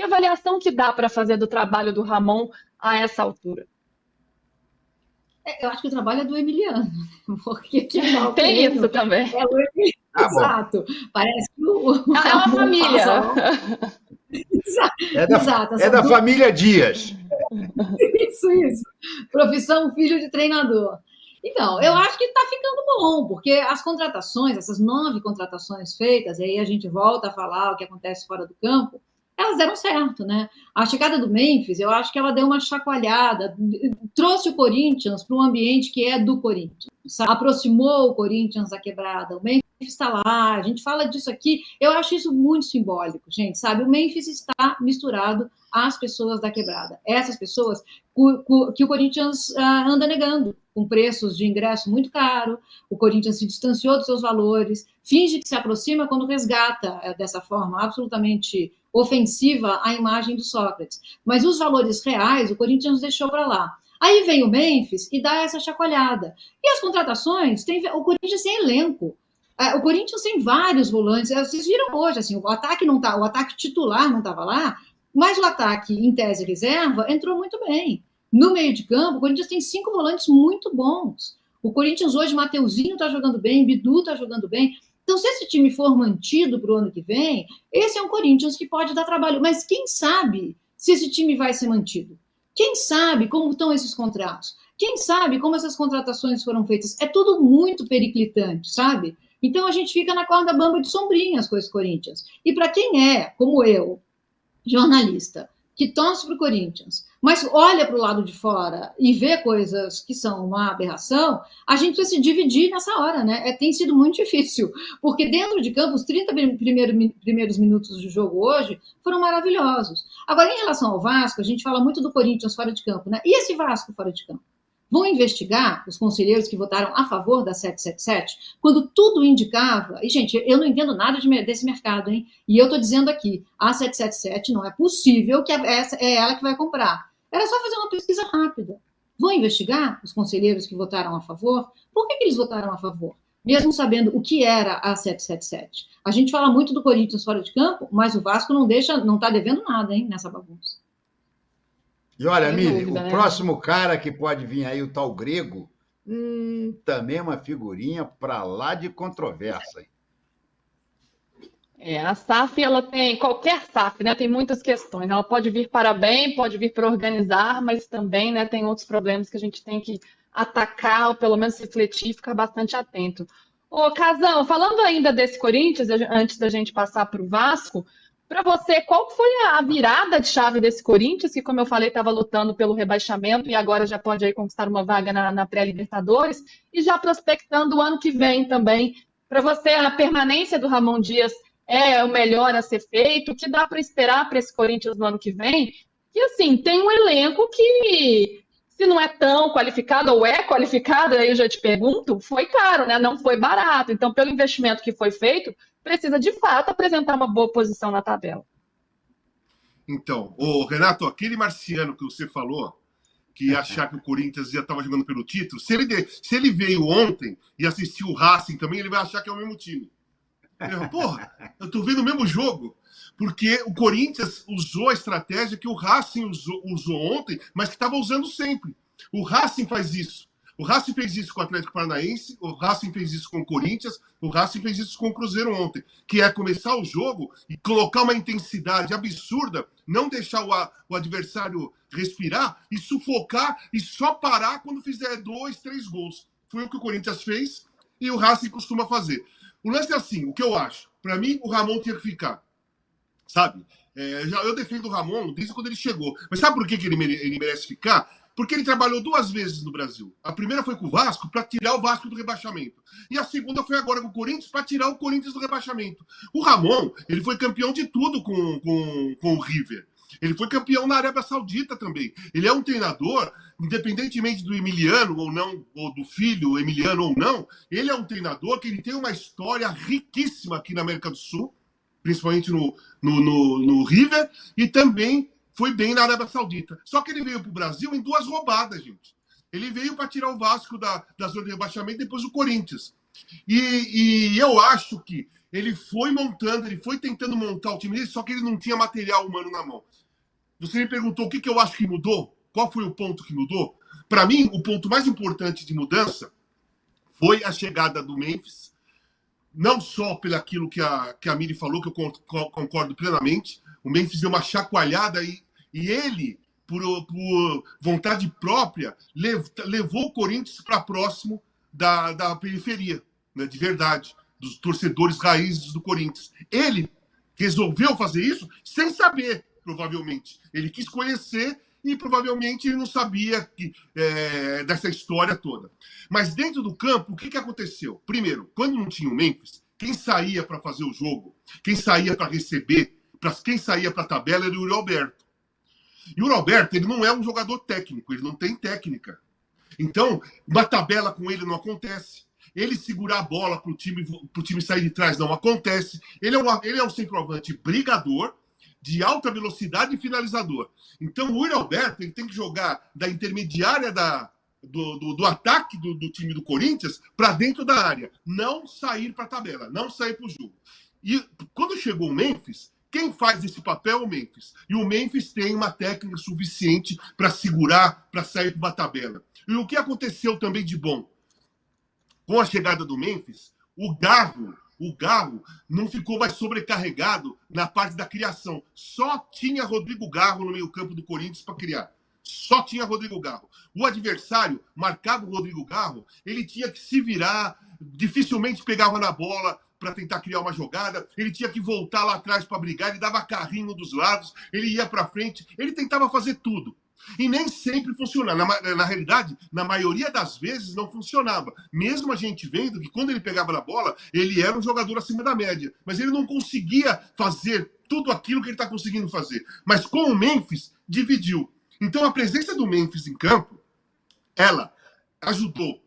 avaliação que dá para fazer do trabalho do Ramon a essa altura? Eu acho que o trabalho é do Emiliano, porque quem dá o Tem treino isso também. é o Emiliano. Ah, bom. Exato. Parece que o É uma Ramon família. passa. Exato. É da família Dias. Isso. Profissão filho de treinador. Então, eu acho que está ficando bom, porque as contratações, essas 9 contratações feitas, e aí a gente volta a falar o que acontece fora do campo, elas deram certo, né? A chegada do Memphis, eu acho que ela deu uma chacoalhada, trouxe o Corinthians para um ambiente que é do Corinthians, sabe? Aproximou o Corinthians da quebrada. O Memphis está lá, a gente fala disso aqui, eu acho isso muito simbólico, gente, sabe? O Memphis está misturado às pessoas da quebrada. Essas pessoas que o Corinthians anda negando, com preços de ingresso muito caro, o Corinthians se distanciou dos seus valores, finge que se aproxima quando resgata dessa forma absolutamente ofensiva a imagem do Sócrates. Mas os valores reais, o Corinthians deixou para lá. Aí vem o Memphis e dá essa chacoalhada. E as contratações, o Corinthians tem elenco. O Corinthians tem vários volantes. Vocês viram hoje, assim, o ataque não tá, o ataque titular não estava lá, mas o ataque, em tese reserva, entrou muito bem. No meio de campo, o Corinthians tem 5 volantes muito bons. O Corinthians hoje, Mateuzinho está jogando bem, Bidu está jogando bem. Então, se esse time for mantido para o ano que vem, esse é um Corinthians que pode dar trabalho. Mas quem sabe se esse time vai ser mantido? Quem sabe como estão esses contratos? Quem sabe como essas contratações foram feitas? É tudo muito periclitante, sabe? Então, a gente fica na corda bamba de sombrinhas com esse Corinthians. E para quem é, como eu, jornalista, que torce para o Corinthians, mas olha para o lado de fora e vê coisas que são uma aberração, a gente precisa se dividir nessa hora, né? Tem sido muito difícil, porque dentro de campo, os 30 primeiros minutos do jogo hoje foram maravilhosos. Agora, em relação ao Vasco, a gente fala muito do Corinthians fora de campo, né? E esse Vasco fora de campo? Vão investigar os conselheiros que votaram a favor da 777, quando tudo indicava, e gente, eu não entendo nada desse mercado, hein? E eu estou dizendo aqui, a 777 não é possível que essa é ela que vai comprar. Era só fazer uma pesquisa rápida. Vão investigar os conselheiros que votaram a favor? Por que eles votaram a favor? Mesmo sabendo o que era a 777. A gente fala muito do Corinthians fora de campo, mas o Vasco não está devendo nada, hein, nessa bagunça. E olha, Mili, o próximo cara que pode vir aí, o tal Grego, também é uma figurinha para lá de controvérsia. A SAF, ela tem, qualquer SAF, né, tem muitas questões. Ela pode vir para bem, pode vir para organizar, mas também, né, tem outros problemas que a gente tem que atacar, ou pelo menos refletir e ficar bastante atento. Ô, Casão, falando ainda desse Corinthians, antes da gente passar para o Vasco, para você, qual foi a virada de chave desse Corinthians, que, como eu falei, estava lutando pelo rebaixamento e agora já pode aí conquistar uma vaga na pré-Libertadores e já prospectando o ano que vem também? Para você, a permanência do Ramon Dias é o melhor a ser feito? O que dá para esperar para esse Corinthians no ano que vem? Que, assim, tem um elenco que, se não é tão qualificado ou é qualificado, aí eu já te pergunto, foi caro, né? Não foi barato. Então, pelo investimento que foi feito, precisa, de fato, apresentar uma boa posição na tabela. Então, Renato, aquele marciano que você falou, que ia achar que o Corinthians já estava jogando pelo título, se ele veio ontem e assistiu o Racing também, ele vai achar que é o mesmo time. Porra, eu tô vendo o mesmo jogo. Porque o Corinthians usou a estratégia que o Racing usou ontem, mas que estava usando sempre. O Racing faz isso. O Racing fez isso com o Atlético Paranaense, o Racing fez isso com o Corinthians, o Racing fez isso com o Cruzeiro ontem, que é começar o jogo e colocar uma intensidade absurda, não deixar o adversário respirar e sufocar e só parar quando fizer 2, 3 gols. Foi o que o Corinthians fez e o Racing costuma fazer. O lance é assim, o que eu acho. Para mim, o Ramon tinha que ficar. Sabe? Eu defendo o Ramon desde quando ele chegou. Mas sabe por que ele merece ficar? Porque ele trabalhou 2 vezes no Brasil. A primeira foi com o Vasco, para tirar o Vasco do rebaixamento. E a segunda foi agora com o Corinthians, para tirar o Corinthians do rebaixamento. O Ramon, ele foi campeão de tudo com o River. Ele foi campeão na Arábia Saudita também. Ele é um treinador, independentemente do Emiliano ou não, ou do filho Emiliano ou não, ele é um treinador que ele tem uma história riquíssima aqui na América do Sul, principalmente no River, e também foi bem na Arábia Saudita. Só que ele veio para o Brasil em 2 roubadas, gente. Ele veio para tirar o Vasco da zona de rebaixamento e depois o Corinthians. E eu acho que Ele foi montando, ele foi tentando montar o time dele, só que ele não tinha material humano na mão. Você me perguntou o que eu acho que mudou? Qual foi o ponto que mudou? Para mim, o ponto mais importante de mudança foi a chegada do Memphis, não só pelo aquilo que a Miri falou, que eu concordo plenamente. O Memphis deu uma chacoalhada e ele, por vontade própria, levou o Corinthians para próximo da periferia, né, de verdade, dos torcedores raízes do Corinthians. Ele resolveu fazer isso sem saber, provavelmente. Ele quis conhecer e provavelmente ele não sabia dessa história toda. Mas dentro do campo, o que aconteceu? Primeiro, quando não tinha o Memphis, quem saía para fazer o jogo, quem saía para receber, quem saía para a tabela era o Yuri Alberto. E o Yuri Alberto, ele não é um jogador técnico, ele não tem técnica. Então, uma tabela com ele não acontece. Ele segurar a bola para o time sair de trás não acontece. Ele é um centroavante brigador, de alta velocidade e finalizador. Então, o Yuri Alberto ele tem que jogar da intermediária do ataque do time do Corinthians para dentro da área. Não sair para a tabela, não sair para o jogo. E quando chegou o Memphis, quem faz esse papel é o Memphis. E o Memphis tem uma técnica suficiente para segurar, para sair para uma tabela. E o que aconteceu também de bom? Com a chegada do Memphis, o Garro não ficou mais sobrecarregado na parte da criação. Só tinha Rodrigo Garro no meio-campo do Corinthians para criar. Só tinha Rodrigo Garro. O adversário marcava o Rodrigo Garro, ele tinha que se virar, dificilmente pegava na bola para tentar criar uma jogada, ele tinha que voltar lá atrás para brigar, ele dava carrinho dos lados, ele ia para frente, ele tentava fazer tudo. E nem sempre funcionava. Na realidade, na maioria das vezes não funcionava. Mesmo a gente vendo que quando ele pegava na bola, ele era um jogador acima da média. Mas ele não conseguia fazer tudo aquilo que ele está conseguindo fazer. Mas com o Memphis, dividiu. Então a presença do Memphis em campo, ela ajudou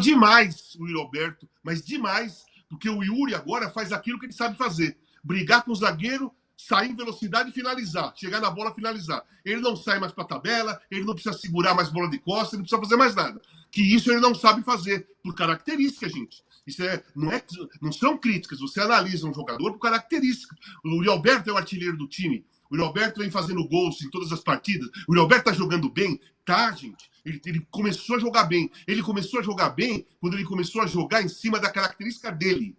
demais o Yuri Alberto, mas demais, porque o Yuri agora faz aquilo que ele sabe fazer. Brigar com o zagueiro, sair em velocidade e finalizar. Chegar na bola e finalizar. Ele não sai mais para a tabela, ele não precisa segurar mais bola de costas, ele não precisa fazer mais nada. Que isso ele não sabe fazer, por característica, gente. Isso não são críticas, você analisa um jogador por característica. O Yuri Alberto é o artilheiro do time. O Yuri Alberto vem fazendo gols em todas as partidas. O Yuri Alberto está jogando bem? Tá, gente. Ele começou a jogar bem. Ele começou a jogar bem quando ele começou a jogar em cima da característica dele.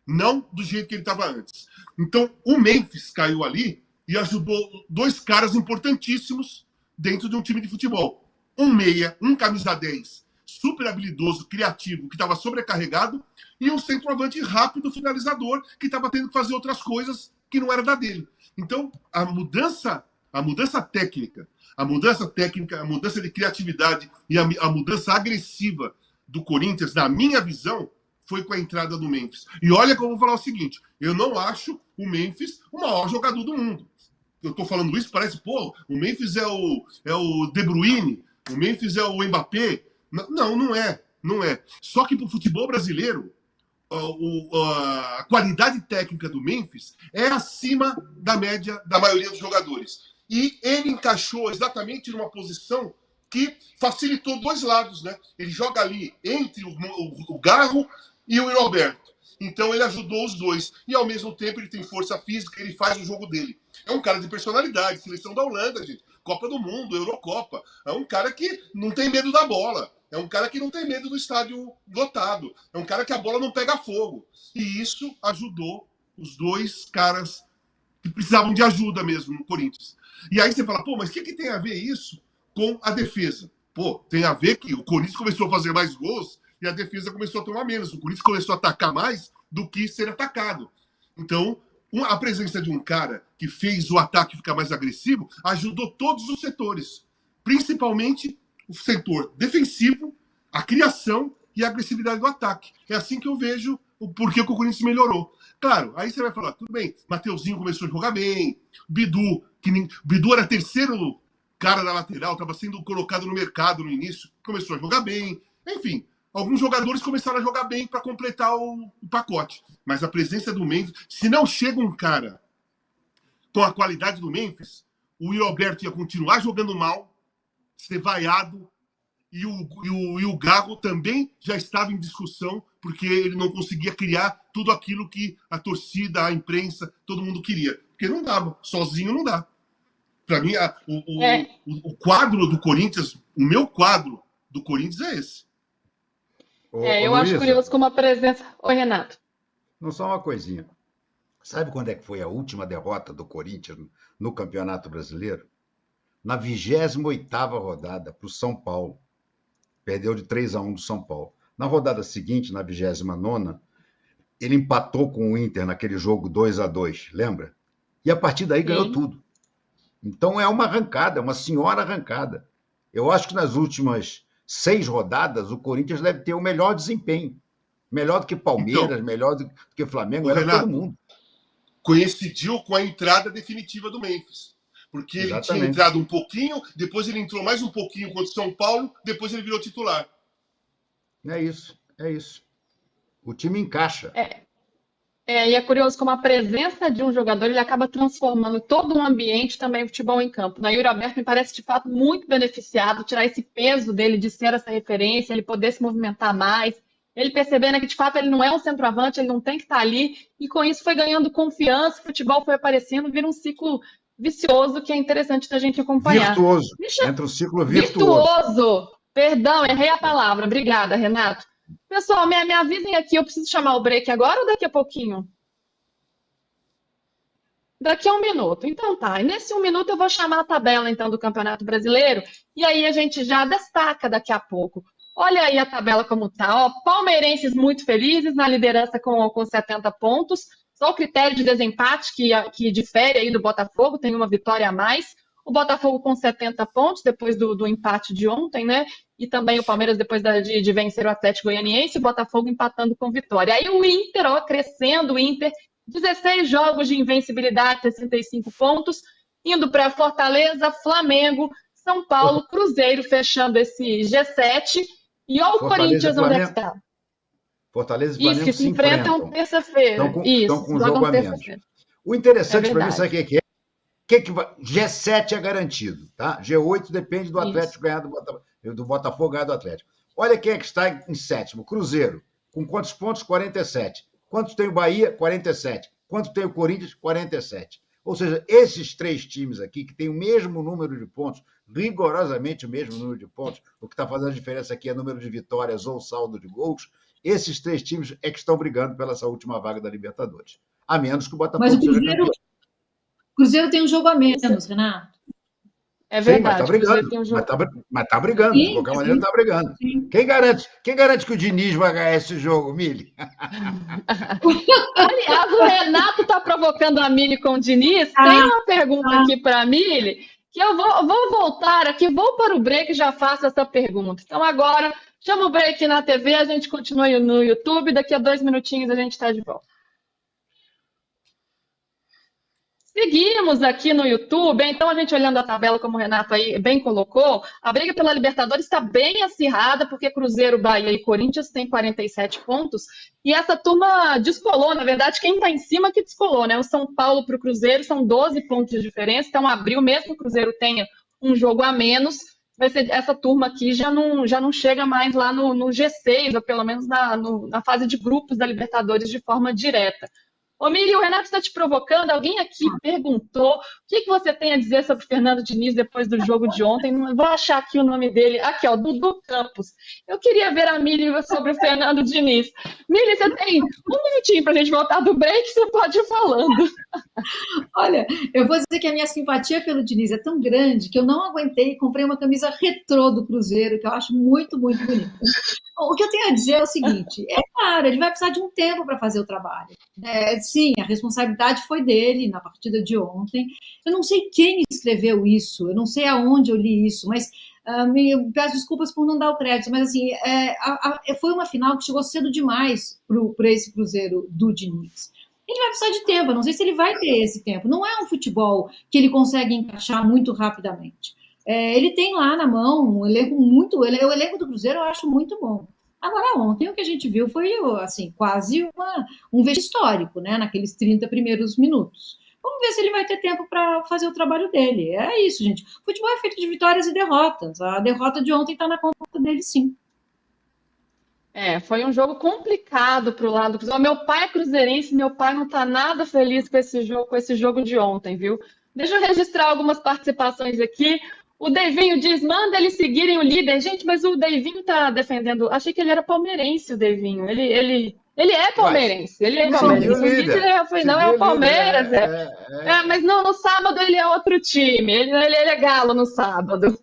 Não do jeito que ele estava antes. Então, o Memphis caiu ali e ajudou dois caras importantíssimos dentro de um time de futebol. Um meia, um camisa 10, super habilidoso, criativo, que estava sobrecarregado, e um centroavante rápido, finalizador, que estava tendo que fazer outras coisas que não era da dele. Então, a mudança técnica, a mudança de criatividade e a mudança agressiva do Corinthians, na minha visão, foi com a entrada do Memphis. E olha que eu vou falar o seguinte, eu não acho o Memphis o maior jogador do mundo. Eu estou falando isso, parece, o Memphis é o De Bruyne, o Memphis é o Mbappé. Não, não é. Só que para o futebol brasileiro, a qualidade técnica do Memphis é acima da média da maioria dos jogadores. E ele encaixou exatamente numa posição que facilitou dois lados, né? Ele joga ali entre o Garro e o Yuri Alberto. Então ele ajudou os dois. E ao mesmo tempo ele tem força física, ele faz o jogo dele. É um cara de personalidade, seleção da Holanda, gente. Copa do Mundo, Eurocopa. É um cara que não tem medo da bola. É um cara que não tem medo do estádio lotado. É um cara que a bola não pega fogo. E isso ajudou os dois caras que precisavam de ajuda mesmo no Corinthians. E aí você fala, mas o que tem a ver isso com a defesa? Tem a ver que o Corinthians começou a fazer mais gols e a defesa começou a tomar menos. O Corinthians começou a atacar mais do que ser atacado. Então, a presença de um cara que fez o ataque ficar mais agressivo ajudou todos os setores, principalmente o setor defensivo, a criação e a agressividade do ataque. É assim que eu vejo o porquê que o Corinthians melhorou. Claro, aí você vai falar, tudo bem, Mateuzinho começou a jogar bem, Bidu era terceiro cara da lateral, estava sendo colocado no mercado no início, começou a jogar bem, enfim. Alguns jogadores começaram a jogar bem para completar o pacote. Mas a presença do Memphis, se não chega um cara com a qualidade do Memphis, o Yuri Alberto ia continuar jogando mal, ser vaiado e o Gago também já estava em discussão, porque ele não conseguia criar tudo aquilo que a torcida, a imprensa, todo mundo queria. Porque não dava, sozinho não dá. Para mim, o quadro do Corinthians, o meu quadro do Corinthians é esse. Eu acho curioso como a presença... Oi, Renato. Não, só uma coisinha. Sabe quando é que foi a última derrota do Corinthians no Campeonato Brasileiro? Na 28ª rodada, para o São Paulo. Perdeu de 3-1 do São Paulo. Na rodada seguinte, na 29ª, ele empatou com o Inter naquele jogo 2-2, lembra? E a partir daí ganhou tudo. Então é uma arrancada, uma senhora arrancada. Eu acho que nas últimas 6 rodadas o Corinthians deve ter o melhor desempenho. Melhor do que Palmeiras, então, melhor do que Flamengo, era Renato, todo mundo. Coincidiu com a entrada definitiva do Memphis. Porque ele tinha entrado um pouquinho, depois ele entrou mais um pouquinho contra o São Paulo, depois ele virou titular. É isso. O time encaixa. E é curioso como a presença de um jogador ele acaba transformando todo um ambiente também o futebol em campo. Na Yuri Alberto me parece de fato muito beneficiado, tirar esse peso dele de ser essa referência, ele poder se movimentar mais, ele percebendo que de fato ele não é um centroavante, ele não tem que estar ali, e com isso foi ganhando confiança, o futebol foi aparecendo, vira um ciclo vicioso que é interessante da gente acompanhar. Virtuoso, entra o ciclo virtuoso. Perdão, errei a palavra. Obrigada, Renato. Pessoal, me avisem aqui, eu preciso chamar o break agora ou daqui a pouquinho? Daqui a 1 minuto. Então tá, e nesse 1 minuto eu vou chamar a tabela então do Campeonato Brasileiro e aí a gente já destaca daqui a pouco. Olha aí a tabela como tá, ó, palmeirenses muito felizes na liderança com 70 pontos, só o critério de desempate que difere aí do Botafogo, tem uma vitória a mais. O Botafogo com 70 pontos, depois do empate de ontem, né? E também o Palmeiras depois de vencer o Atlético Goianiense, o Botafogo empatando com vitória. Aí o Inter, ó, crescendo o Inter, 16 jogos de invencibilidade, 65 pontos, indo para Fortaleza, Flamengo, São Paulo, Cruzeiro, fechando esse G7. E ó o Corinthians, onde é que está? Fortaleza e Flamengo isso, que se enfrentam terça-feira. Estão com um jogo a menos. O interessante para mim, sabe o que é? G7 é garantido, tá? G8 depende do Atlético ganhar do Botafogo ganhar do Atlético. Olha quem é que está em sétimo. Cruzeiro. Com quantos pontos? 47. Quantos tem o Bahia? 47. Quanto tem o Corinthians? 47. Ou seja, esses 3 times aqui, que têm o mesmo número de pontos, rigorosamente o mesmo número de pontos, o que está fazendo a diferença aqui é o número de vitórias ou saldo de gols, esses 3 times é que estão brigando pela essa última vaga da Libertadores. A menos que o Botafogo seja campeão. O Cruzeiro tem um jogo a menos, Renato. É verdade. Sim, mas está brigando. Sim, de qualquer maneira, está brigando. Sim. Quem garante que o Diniz vai ganhar esse jogo, Mili? Aliás, o Renato está provocando a Mili com o Diniz. Tem uma pergunta aqui para a Mili, que eu vou voltar aqui, vou para o break e já faço essa pergunta. Então, agora, chama o break na TV, a gente continua no YouTube, daqui a 2 minutinhos a gente está de volta. Seguimos aqui no YouTube, então a gente olhando a tabela, como o Renato aí bem colocou, a briga pela Libertadores está bem acirrada, porque Cruzeiro, Bahia e Corinthians têm 47 pontos, e essa turma descolou, na verdade, quem está em cima que descolou, né? O São Paulo para o Cruzeiro são 12 pontos de diferença, então abril, mesmo que o Cruzeiro tenha um jogo a menos, vai ser, essa turma aqui já não chega mais lá no G6, ou pelo menos na fase de grupos da Libertadores de forma direta. Ô, Mili, o Renato está te provocando. Alguém aqui perguntou o que você tem a dizer sobre o Fernando Diniz depois do jogo de ontem. Vou achar aqui o nome dele. Aqui, ó, Dudu Campos. Eu queria ver a Mili sobre o Fernando Diniz. Mili, você tem 1 minutinho para a gente voltar do break, você pode ir falando. Olha, eu vou dizer que a minha simpatia pelo Diniz é tão grande que eu não aguentei e comprei uma camisa retrô do Cruzeiro, que eu acho muito, muito bonita. Bom, o que eu tenho a dizer é o seguinte, claro, ele vai precisar de um tempo para fazer o trabalho. Sim, a responsabilidade foi dele na partida de ontem. Eu não sei quem escreveu isso, eu não sei aonde eu li isso, mas peço desculpas por não dar o crédito, mas assim, foi uma final que chegou cedo demais para esse Cruzeiro do Diniz. Ele vai precisar de tempo, eu não sei se ele vai ter esse tempo. Não é um futebol que ele consegue encaixar muito rapidamente. Ele tem lá na mão um elenco o elenco do Cruzeiro eu acho muito bom. Agora, ontem o que a gente viu foi assim, quase um vexame histórico, né, naqueles 30 primeiros minutos. Vamos ver se ele vai ter tempo para fazer o trabalho dele. É isso, gente. Futebol é feito de vitórias e derrotas. A derrota de ontem está na conta dele, sim. Foi um jogo complicado para o lado do Cruzeiro. Meu pai é cruzeirense, meu pai não está nada feliz com esse jogo de ontem, viu? Deixa eu registrar algumas participações aqui. O Deivinho diz, manda eles seguirem o líder. Gente, mas o Deivinho está defendendo... Achei que ele era palmeirense, o Deivinho. Ele é palmeirense. Ele é palmeirense. O líder não é o Palmeiras. Mas não, no sábado ele é outro time. Ele é galo no sábado.